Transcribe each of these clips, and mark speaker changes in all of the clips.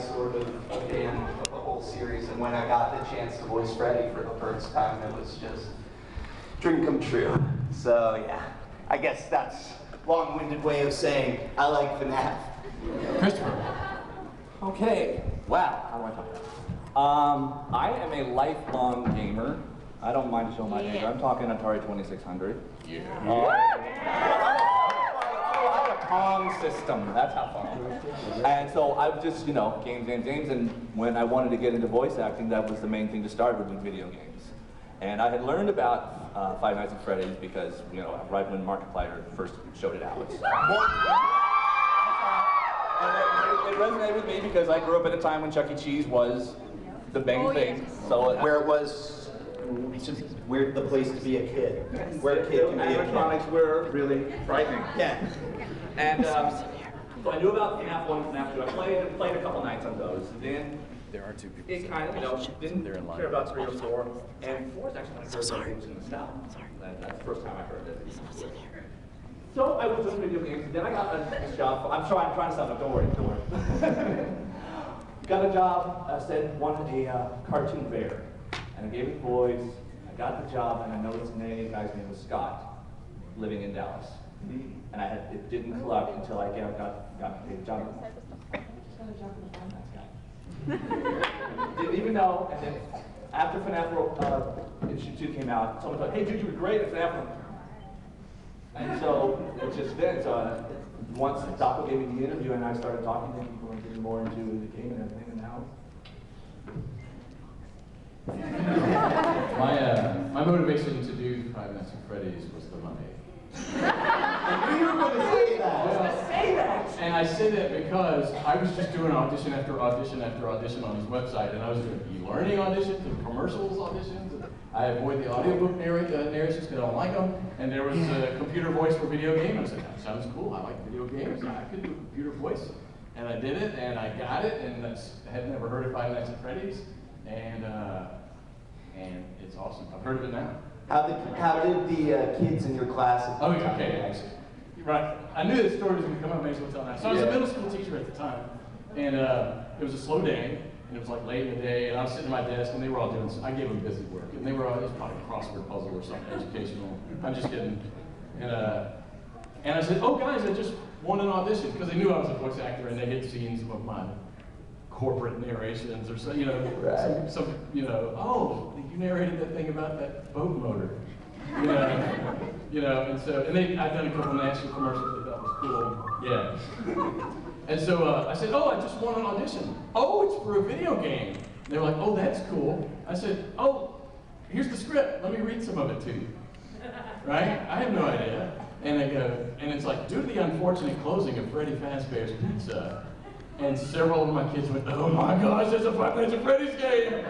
Speaker 1: sort of a fan of the whole series, and when I got the chance to voice Freddy for the first time, it was just dream come true. So yeah, I guess that's a long-winded way of saying I like FNAF.
Speaker 2: Christopher.
Speaker 3: Okay, wow, how do I talk about it? I am a lifelong gamer. I don't mind showing my age. I'm talking Atari 2600.
Speaker 2: Yeah.
Speaker 3: I had a Pong system, that's how far. And so I've just, games, and when I wanted to get into voice acting, that was the main thing to start with video games. And I had learned about Five Nights at Freddy's because, right when Markiplier first showed it out. And it resonated with me because I grew up at a time when Chuck E. Cheese was the big thing. So
Speaker 1: where it was the place to be a kid. Where a kid can be a kid.
Speaker 3: Electronics were really frightening.
Speaker 1: Yeah.
Speaker 3: And so I knew about FNAF 1 and FNAF 2. I played a couple nights on those. Then
Speaker 2: There are two people.
Speaker 3: it kind of, didn't care about 3 or 4. And 4 is actually one of the first games in the South. That's the first time I heard it. So I was doing video games, and then I got a job. I'm trying to stop it. Don't worry. Got a job. Said wanted a cartoon bear, and I gave it voice. I got the job, and I noticed the guy's name was Scott, living in Dallas. And it didn't collect until I got a job. Didn't even know. And then after FNAF Issue 2 came out, someone thought, "Hey, dude, you were great at FNAF." And so it's just been. So once Doco gave me the interview, and I started talking to people and getting more into the game and everything, and now.
Speaker 2: My motivation to do Five Nights at Freddy's was the money.
Speaker 1: I knew you were going to say that.
Speaker 2: And I say that because I was just doing audition after audition after audition on his website, and I was doing e-learning auditions and commercials auditions. And I avoid the audiobook narrations because I don't like them. And there was a computer voice for video games. I said, that sounds cool. I like video games. I could do a computer voice. And I did it, and I got it, and I had never heard of Five Nights at Freddy's. And it's awesome. I've heard of it now.
Speaker 1: How did the kids in your class?
Speaker 2: Oh, okay. Right. I knew this story was going to come up. May as well tell now. So I was a middle school teacher at the time, and it was a slow day, and it was like late in the day, and I was sitting at my desk, and they were all doing. I gave them busy work, and they were all. It was probably a crossword puzzle or something educational. I'm just kidding. And I said, "Oh, guys, I just won an audition," because they knew I was a voice actor, and they had seen some of my corporate narrations or so, some, oh, you narrated that thing about that boat motor, and so, I've done a couple of national commercials that I thought was cool, yeah. And so I said, oh, I just won an audition. Oh, it's for a video game. And they were like, oh, that's cool. I said, oh, here's the script. Let me read some of it to you. Right? I have no idea. And they go, and it's like, due to the unfortunate closing of Freddy Fazbear's Pizza, and several of my kids went, oh my gosh, there's a Five Nights at Freddy's game!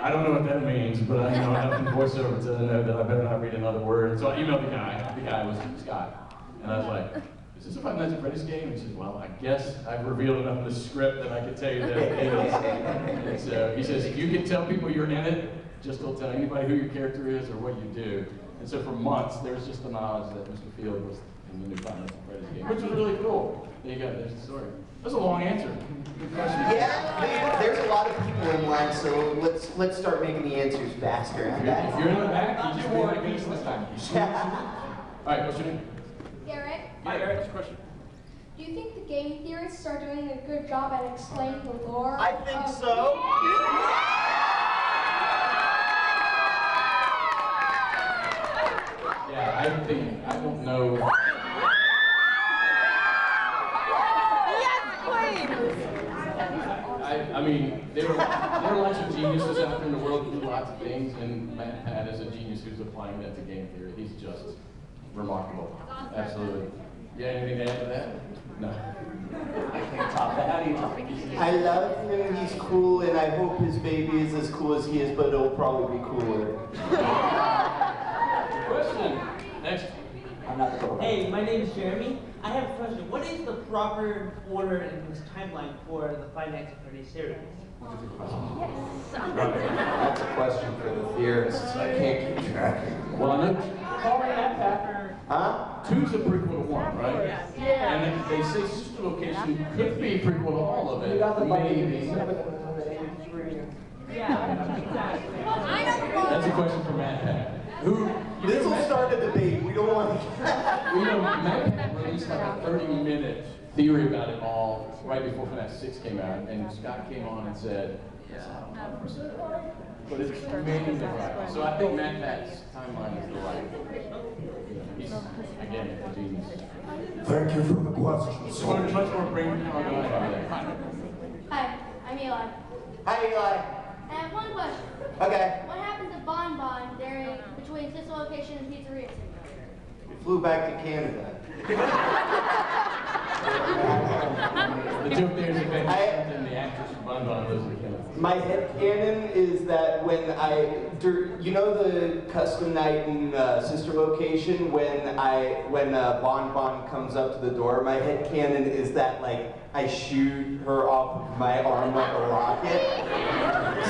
Speaker 2: I don't know what that means, but I know enough in voiceover to know that I better not read another word. So I emailed the guy. The guy was Scott. And I was like, is this a Five Nights at Freddy's game? And he said, well, I guess I've revealed enough in the script that I could tell you that it is. And so he says, if you can tell people you're in it, just don't tell anybody who your character is or what you do. And so for months, there was just the knowledge that Mr. Field was in the new Five Nights at Freddy's game, which was really cool. There you go, there's the story. That's a long answer. Good question.
Speaker 1: Yeah, there's a lot of people in line, so let's start making the answers faster.
Speaker 2: If you're in the back, you just want a piece this time. All right, what's your name?
Speaker 4: Garrett.
Speaker 2: Hi, Garrett, what's your question?
Speaker 4: Do you think the game theorists are doing a good job at explaining the lore?
Speaker 1: I think so.
Speaker 2: Yeah, I don't know. I mean, there are lots of geniuses out there in the world who do lots of things, and Matt Pat is a genius who's applying that to game theory. He's just remarkable. Absolutely. Yeah, anything to add to that? No.
Speaker 3: I can't top that. How do you top it?
Speaker 1: I love him, he's cool, and I hope his baby is as cool as he is, but it'll probably be cooler.
Speaker 2: Question. Next.
Speaker 3: I'm not the
Speaker 5: Hey, my name is Jeremy. I have a question. What is the proper order and timeline for the Five Nights at Freddy's series?
Speaker 1: That's a question for the theorists. I can't keep track.
Speaker 2: Well, I know.
Speaker 1: Huh?
Speaker 2: Two's a prequel to one, right?
Speaker 5: Yeah.
Speaker 2: And they say Sister Location could be a prequel to all of it. Maybe.
Speaker 5: Yeah, exactly.
Speaker 2: That's a question for Matt Pat. Who?
Speaker 1: This will start a debate. We don't want to.
Speaker 2: You know, Matt Pat released like a 30-minute theory about it all right before FNAF 6 came out, and Scott came on and said, "It's not 100% right, but it's mainly right." So I think Matt Pat's timeline is the right. He's again a genius.
Speaker 6: Thank you for the question.
Speaker 2: So much more brain power than I have.
Speaker 4: Hi, I'm Eli.
Speaker 1: Hi, Eli.
Speaker 4: I have one question.
Speaker 1: Okay.
Speaker 4: What happened to Bon Bon between this location and Pizzeria Simulator?
Speaker 1: We flew back to Canada.
Speaker 2: The joke there is that Ben the actress from Bon Bon lives in Canada.
Speaker 1: My headcanon is that when you know the custom night in Sister Location, when Bon Bon comes up to the door, my headcanon is that like I shoot her off of my arm like a rocket.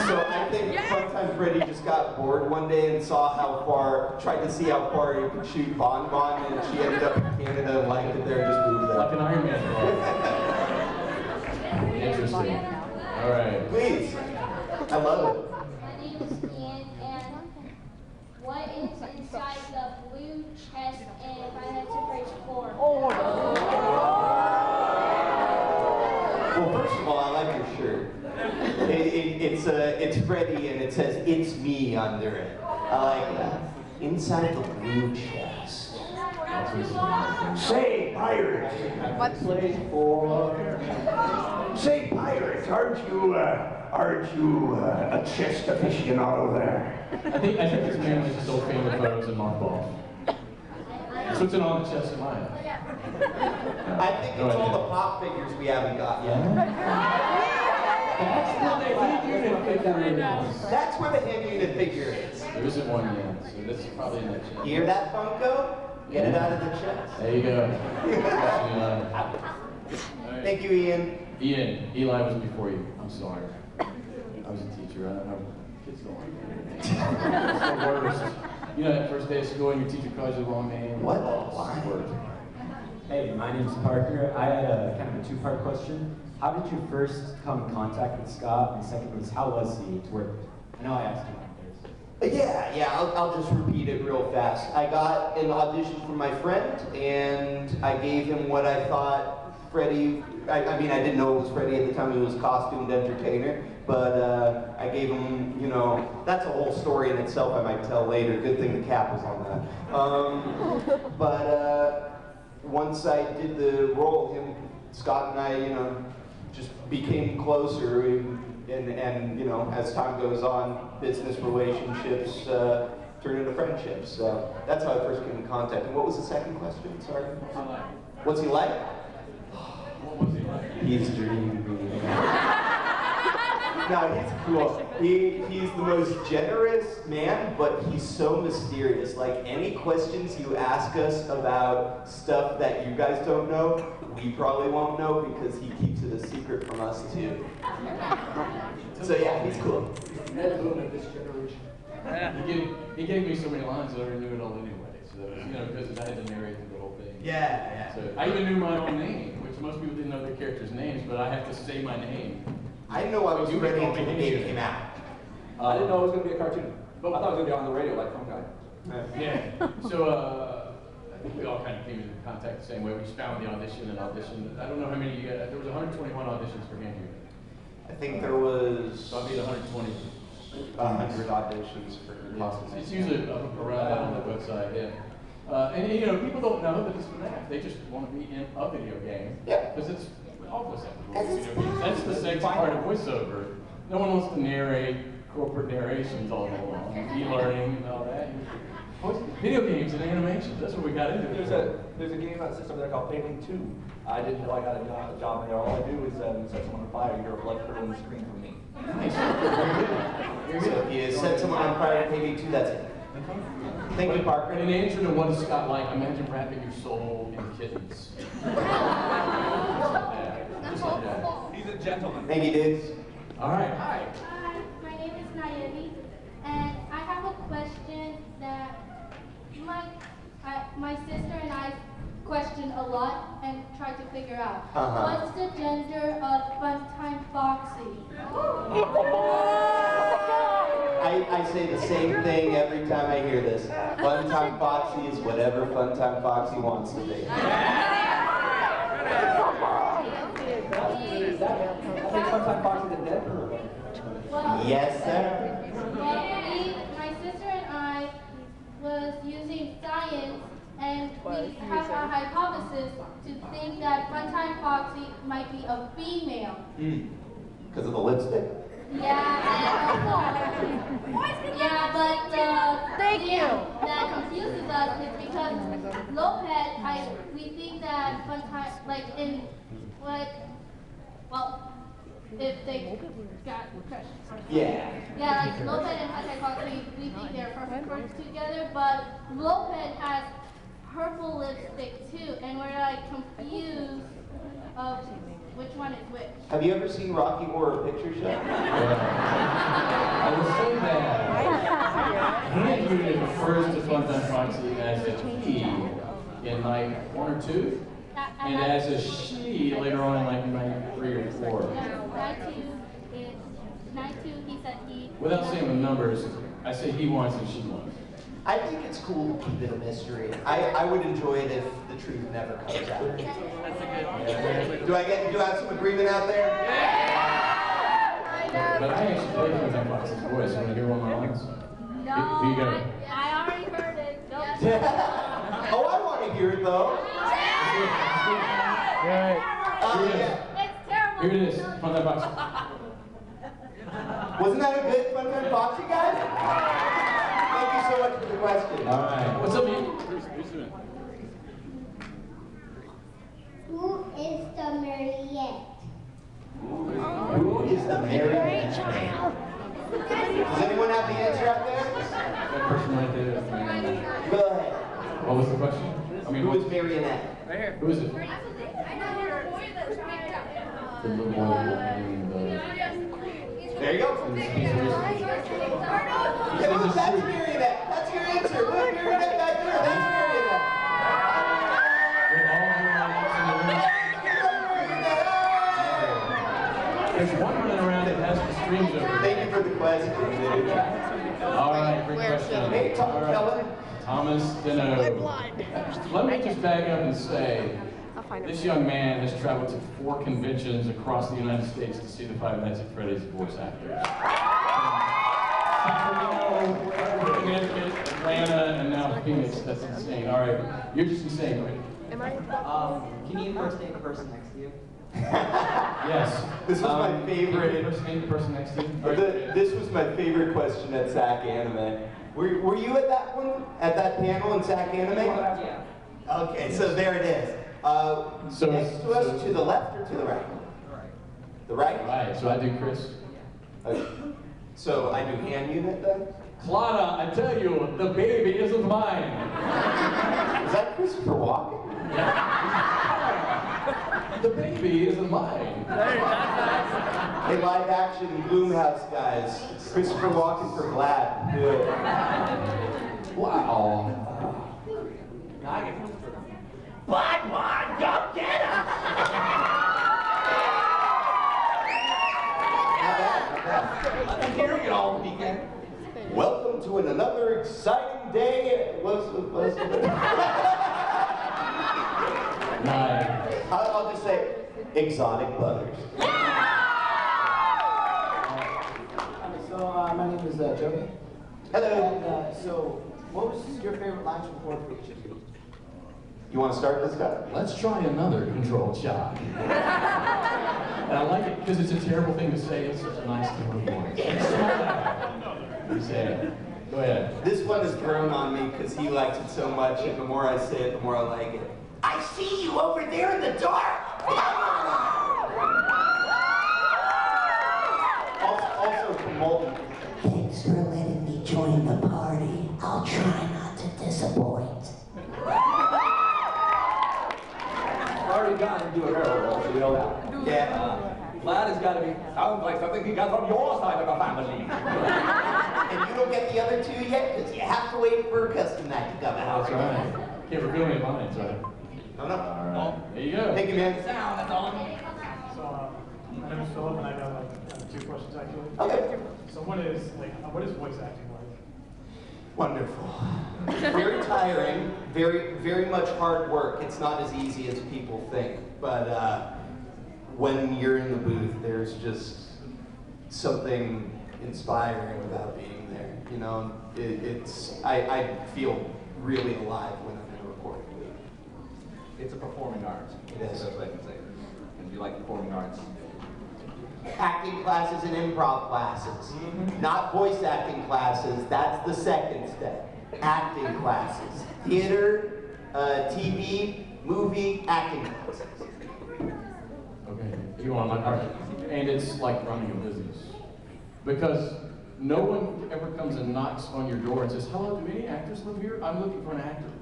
Speaker 1: So I think sometimes Freddie just got bored one day and tried to see how far he could shoot Bon Bon, and she ended up in Canada and liked it there and just moved there.
Speaker 2: Like an Iron Man ball. Interesting. All right.
Speaker 1: Please. I love it.
Speaker 7: My name is Ian, and what is inside the blue chest in Financial Phrase 4?
Speaker 1: Well, first of all, I like your shirt. It's Freddy, and it says "It's me" under it. I like that. Inside the blue chest.
Speaker 6: Say, pirates. Say, pirates, aren't you a chest aficionado there?
Speaker 2: I think this man is still family photos and mothballs. So it's in all the chests of mine.
Speaker 1: I think it's all the pop figures we haven't got yet.
Speaker 2: That's the unit figure.
Speaker 1: That's where the hand unit figure is.
Speaker 2: There isn't one yet, so this is probably in that chest.
Speaker 1: You hear that, Funko? Get it out of the chest.
Speaker 2: There you go.
Speaker 1: Thank you, Ian.
Speaker 2: Ian, Eli was before you. I'm sorry. I was a teacher. I don't know. Kids don't like it. It's the worst. You know that first day of school and your teacher calls you the wrong name?
Speaker 1: What?
Speaker 2: It's the worst.
Speaker 8: Hey, my name's Parker. I had a kind of a two-part question. How did you first come in contact with Scott? And second was, how was he to work with? I know I asked you on Thursday.
Speaker 1: Yeah, I'll just repeat it real fast. I got an audition from my friend, and I gave him what I thought Freddie, I mean, I didn't know it was Freddie at the time, he was a costumed entertainer, but I gave him, you know, that's a whole story in itself I might tell later. Good thing the cap was on that. But once I did the role, Scott and I, you know, just became closer, and you know, as time goes on, business relationships turn into friendships. So that's how I first came in contact. And what was the second question? Sorry. What's he like?
Speaker 2: What was he like?
Speaker 1: He's dreamy. No, he's cool. He's the most generous man, but he's so mysterious. Like, any questions you ask us about stuff that you guys don't know, we probably won't know because he keeps it a secret from us too. So yeah, he's cool.
Speaker 2: He gave me so many lines that I already knew it all anyway. So that was, you know, because I had to narrate the whole thing.
Speaker 1: Yeah.
Speaker 2: So I even knew my own name, which most people didn't know their characters' names, but I have to say my name.
Speaker 1: I know I was
Speaker 2: You
Speaker 1: ready
Speaker 2: call
Speaker 1: until the
Speaker 2: me
Speaker 1: game
Speaker 2: Ian.
Speaker 1: came out.
Speaker 3: I didn't know it was going to be a cartoon. I thought it was going to be on the radio like Fun Guy.
Speaker 2: Yeah. So I think we all kind of came into contact the same way. We just found the audition and auditioned. I don't know how many you got. There was 121 auditions for Hand Unit.
Speaker 1: I think there was
Speaker 2: So I made 120.
Speaker 1: 100 auditions for
Speaker 2: Yeah. It's usually around that on the website, yeah. And you know, people don't know that it's FNAF. They just want to be in a video game.
Speaker 1: Yeah.
Speaker 2: Because it's all voice acting. That's the sexy part of voiceover. No one wants to narrate corporate narrations all day long, e-learning and all that. Video games and animations, that's what we got into.
Speaker 3: There's a game system there called Failing 2. I didn't know I got a job in there. All I do is set someone on fire. You're a blood curdling the screen for me.
Speaker 2: Nice. Very good.
Speaker 1: So if you set someone on fire in KB2, that's it. Thank you, Parker.
Speaker 2: In answer to what is Scott like, imagine wrapping your soul in kittens. Just like that.
Speaker 3: He's a gentleman.
Speaker 1: Thank you, dudes.
Speaker 2: All right, hi.
Speaker 7: Hi, my name is Naomi, and I have a question that might
Speaker 4: my sister and I questioned a lot and tried to figure out what's the gender of Funtime Foxy.
Speaker 1: I say the same thing every time I hear this. Funtime Foxy is whatever Funtime Foxy wants to be. Yes, sir.
Speaker 4: Well, my sister and I was using science, and we have a hypothesis to think that Funtime Foxy might be a female.
Speaker 1: Because of the lipstick?
Speaker 4: Yeah, but that confuses us is because Lopez, we think that Funtime, if they got crushed.
Speaker 1: Yeah.
Speaker 4: Yeah, like Lopez and Funtime Foxy, we think they're perfect words together, but Lopez has purple lipstick too, and we're like confused of which one is which.
Speaker 1: Have you ever seen Rocky Horror Picture Show?
Speaker 2: I will say that hand unit refers to Funtime Foxy as a he in night 1 or 2, and as a she later on in like night 3 or 4.
Speaker 4: Night 2, he said he.
Speaker 2: Without saying the numbers, I say he wants and she wants.
Speaker 1: I think it's cool to keep it a mystery. I would enjoy it if the truth never comes out. Do I have some agreement out there?
Speaker 2: But I actually played Funtime Foxy's voice. You want to hear one of my lines?
Speaker 4: No,
Speaker 2: Here you go.
Speaker 4: I already heard it.
Speaker 1: Oh, I want to hear it though.
Speaker 4: It's terrible.
Speaker 2: Here it is, Funtime Foxy.
Speaker 1: Wasn't that a good Funtime Foxy, guys? Thank you so much for the question.
Speaker 2: All right. What's up, man?
Speaker 7: Who is the Mariette?
Speaker 1: Who is the marionette? Does anyone have the answer out there?
Speaker 2: That person right there.
Speaker 1: Go ahead.
Speaker 2: What was the question? I mean,
Speaker 1: Who is marionette?
Speaker 2: who is it? The little boy and the...
Speaker 1: There you go. Yeah, look, that's marionette. That's your answer. Look, marionette back there. That's marionette.
Speaker 2: There's one running around that has the strings over it.
Speaker 1: Thank you for the question, dude.
Speaker 2: All right, great question.
Speaker 1: Hey, Tom
Speaker 2: All right.
Speaker 1: Keller.
Speaker 2: Thomas Dino. Let me just back up and say, this young man has traveled to 4 conventions across the United States to see the Five Nights at Freddy's voice actors. Connecticut, Atlanta, and now Phoenix. That's insane. All right, you're just insane, right?
Speaker 5: Can you impersonate the person next to you?
Speaker 2: Yes.
Speaker 1: This was my favorite.
Speaker 2: Impersonate the person next to you.
Speaker 1: This was my favorite question at SAC Anime. Were you at that one? At that panel in SAC Anime?
Speaker 5: Yeah.
Speaker 1: Okay, so there it is. Next to us, to the left or to the right? The right.
Speaker 2: Right, so I do Chris.
Speaker 1: Okay. So I do hand unit then?
Speaker 2: Clara, I tell you, the baby isn't mine.
Speaker 1: Is that Christopher Walken?
Speaker 2: The baby isn't mine.
Speaker 1: Hey, live action Bloomhouse guys. Christopher Walken for Glad. Good.
Speaker 2: Wow.
Speaker 6: Blood one, go get him!
Speaker 1: Not bad, not bad.
Speaker 6: I'm hearing it all weekend.
Speaker 1: Welcome to another exciting day. I'll just say exotic butters.
Speaker 9: So, my name is Joey.
Speaker 1: Hello.
Speaker 9: And, so, what was your favorite line from Ford Pictures?
Speaker 1: You want to start this guy?
Speaker 2: Let's try another controlled shot. And I like it because it's a terrible thing to say. It's such a nice tone of voice. You say it. Go ahead.
Speaker 1: This one has grown on me because he likes it so much, and the more I say it, the more I like it. I see you over there in the dark! Also from Molten.
Speaker 10: Thanks for letting me join the party. I'll try not to disappoint.
Speaker 3: Already got to do a barrel roll, so you know that.
Speaker 1: Yeah.
Speaker 3: Glad has got to be, sounds like something he got from your side of the family.
Speaker 1: And you don't get the other two yet because you have to wait for a custom night to come out.
Speaker 2: That's right. Yeah, we're filming lines, right?
Speaker 1: No, no.
Speaker 2: All right. There you go.
Speaker 1: Thank you, man.
Speaker 3: Sound, that's all.
Speaker 11: So, my name is Philip, and I got like 2 questions actually.
Speaker 1: Okay.
Speaker 11: So what is voice acting like?
Speaker 1: Wonderful. Very tiring, very much hard work. It's not as easy as people think, but when you're in the booth, there's just something inspiring about being there. You know, I feel really alive when I'm in a recording booth.
Speaker 3: It's a performing art.
Speaker 1: It is.
Speaker 3: That's what I can say. And if you like performing arts,
Speaker 1: Acting classes and improv classes, not voice acting classes. That's the second step. Acting classes, theater, TV, movie, acting classes.
Speaker 2: Okay, you want my part? And it's like running a business. Because no one ever comes and knocks on your door and says, hello, do any actors live here? I'm looking for an actor.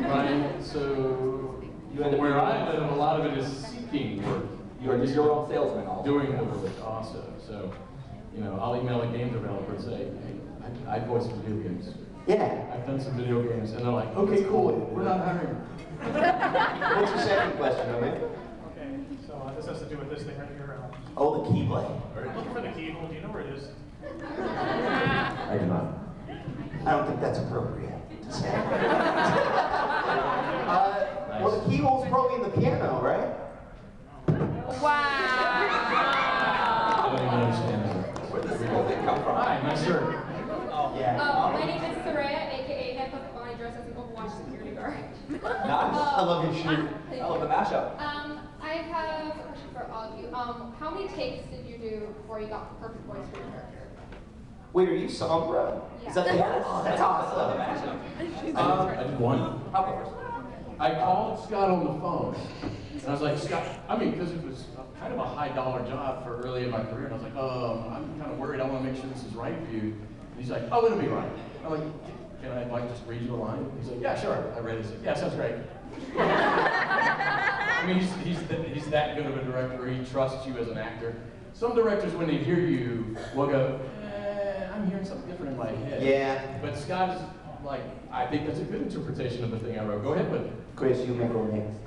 Speaker 2: Right? So, where I live, a lot of it is seeking work.
Speaker 3: you're your own salesman also.
Speaker 2: Doing the work also. So, you know, I'll email a game developer and say, hey, I voice video games.
Speaker 1: Yeah.
Speaker 2: I've done some video games. And they're like, okay, cool, we're not hiring.
Speaker 1: What's your second question, my man?
Speaker 11: Okay, so this has to do with this thing right here.
Speaker 1: Oh, the Keyblade.
Speaker 11: I'm looking for the keyhole. Do you know where it is?
Speaker 8: I do not.
Speaker 1: I don't think that's appropriate to say. Well, the keyhole's probably in the piano, right?
Speaker 2: I don't even understand that.
Speaker 3: Where does this whole thing come from?
Speaker 2: Hi, nice shirt.
Speaker 1: Yeah.
Speaker 12: My name is Saraya, aka Head of my dress as an Overwatch security guard.
Speaker 3: Nice.
Speaker 1: I love your shoe.
Speaker 3: I love the mashup.
Speaker 12: I have a question for all of you. How many takes did you do before you got the perfect voice for your character?
Speaker 1: Wait, are you Sombra?
Speaker 12: Yeah.
Speaker 1: Is that the Oh, that's
Speaker 3: I love the
Speaker 1: awesome.
Speaker 3: mashup.
Speaker 2: I did one.
Speaker 3: How about
Speaker 2: I called Scott on the phone, and I was like, Scott, I mean, because it was kind of a high-dollar job for early in my career, and I was like, I'm kind of worried. I want to make sure this is right for you. And he's like, oh, it'll be right. I'm like, can I like just read you a line? He's like, yeah, sure. I read it. He's like, yeah, sounds great. I mean, he's that good of a director. He trusts you as an actor. Some directors, when they hear you, will go, I'm hearing something different in my head.
Speaker 1: Yeah.
Speaker 2: But Scott is like, I think that's a good interpretation of the thing I wrote. Go ahead with it.
Speaker 1: Chris, you may go next.